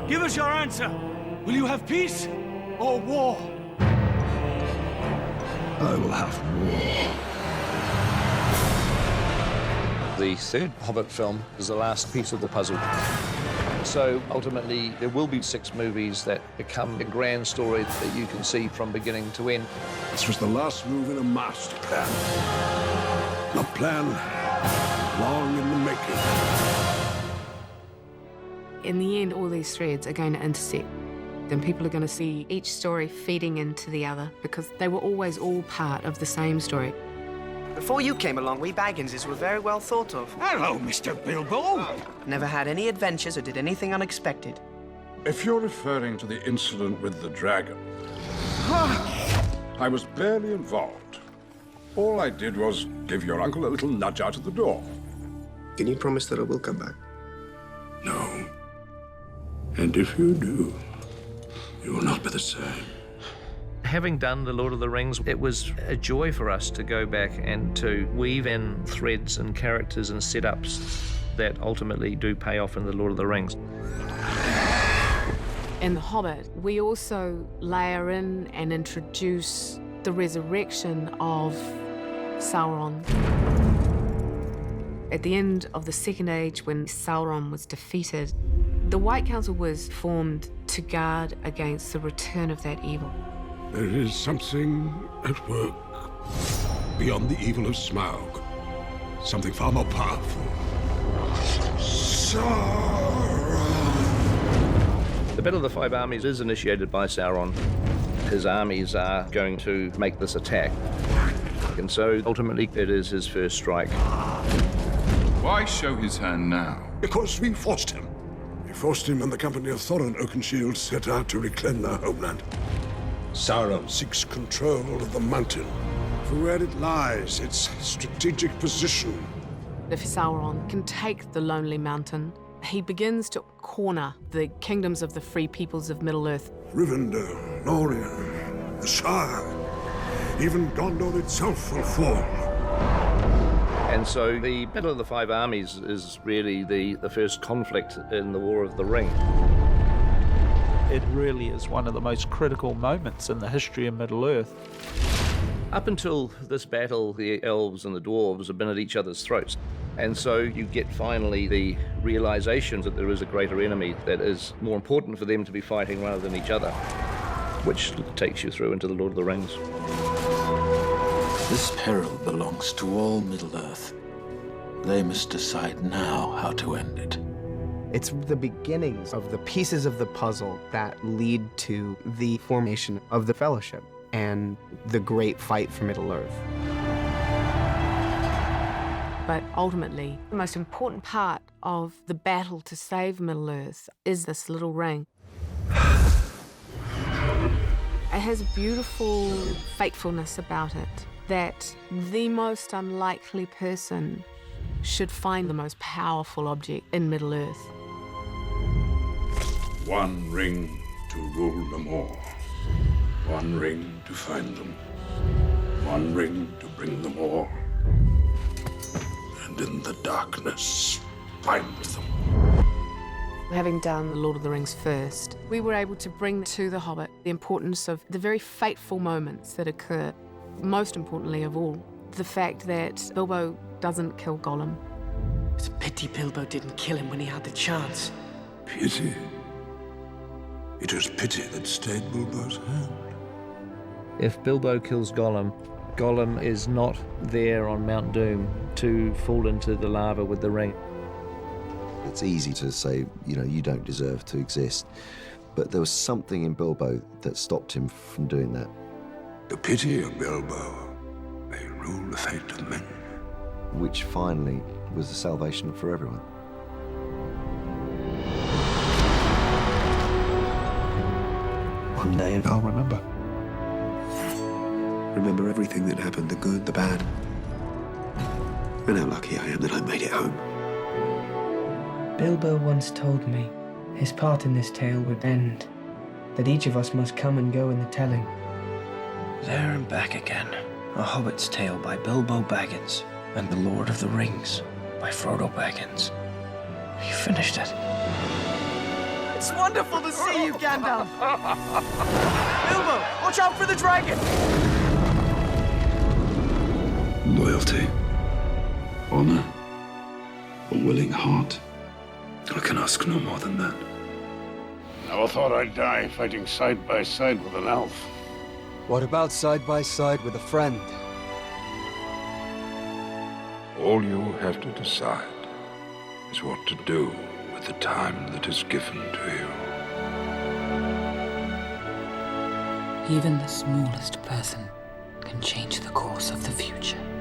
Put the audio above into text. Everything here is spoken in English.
Give us your answer. Will you have peace or war? I will have war. The third Hobbit film is the last piece of the puzzle. So ultimately, there will be 6 movies that become a grand story that you can see from beginning to end. This was the last move in a master plan. A plan long in the making. In the end, all these threads are going to intersect. Then people are going to see each story feeding into the other because they were always all part of the same story. Before you came along, we Bagginses were very well thought of. Hello, Mr. Bilbo. Never had any adventures or did anything unexpected. If you're referring to the incident with the dragon, I was barely involved. All I did was give your uncle a little nudge out of the door. Can you promise that I will come back? No. And if you do, you will not be the same. Having done The Lord of the Rings, it was a joy for us to go back and to weave in threads and characters and setups that ultimately do pay off in The Lord of the Rings. In The Hobbit, we also layer in and introduce the resurrection of Sauron. At the end of the Second Age, when Sauron was defeated, the White Council was formed to guard against the return of that evil. There is something at work beyond the evil of Smaug. Something far more powerful. The Battle of the Five Armies is initiated by Sauron. His armies are going to make this attack. And so, ultimately, it is his first strike. Why show his hand now? Because we forced him. We forced him, and the company of Thorin Oakenshield set out to reclaim their homeland. Sauron seeks control of the mountain. For where it lies, its strategic position. If Sauron can take the Lonely Mountain, he begins to corner the kingdoms of the free peoples of Middle-earth. Rivendell, Lorien, the Shire, even Gondor itself will fall. And so the Battle of the Five Armies is really the first conflict in the War of the Ring. It really is one of the most critical moments in the history of Middle-earth. Up until this battle, the elves and the dwarves have been at each other's throats. And so you get finally the realization that there is a greater enemy that is more important for them to be fighting rather than each other, which takes you through into the Lord of the Rings. This peril belongs to all Middle-earth. They must decide now how to end it. It's the beginnings of the pieces of the puzzle that lead to the formation of the Fellowship and the great fight for Middle-earth. But ultimately, the most important part of the battle to save Middle-earth is this little ring. It has a beautiful fatefulness about it, that the most unlikely person should find the most powerful object in Middle-earth. One ring to rule them all. One ring to find them. One ring to bring them all. And in the darkness, find them. Having done The Lord of the Rings first, we were able to bring to The Hobbit the importance of the very fateful moments that occur. Most importantly of all, the fact that Bilbo doesn't kill Gollum. It's a pity Bilbo didn't kill him when he had the chance. Pity. It was pity that stayed Bilbo's hand. If Bilbo kills Gollum, Gollum is not there on Mount Doom to fall into the lava with the ring. It's easy to say, you know, you don't deserve to exist. But there was something in Bilbo that stopped him from doing that. The pity of Bilbo may rule the fate of men. Which finally was the salvation for everyone. One day I'll remember. Remember everything that happened, the good, the bad. And how lucky I am that I made it home. Bilbo once told me his part in this tale would end, that each of us must come and go in the telling. There and Back Again, A Hobbit's Tale by Bilbo Baggins, and The Lord of the Rings by Frodo Baggins. You finished it. It's wonderful to see you, Gandalf! Bilbo, watch out for the dragon! Loyalty, honor, a willing heart. I can ask no more than that. Never thought I'd die fighting side by side with an elf. What about side by side with a friend? All you have to decide is what to do with the time that is given to you. Even the smallest person can change the course of the future.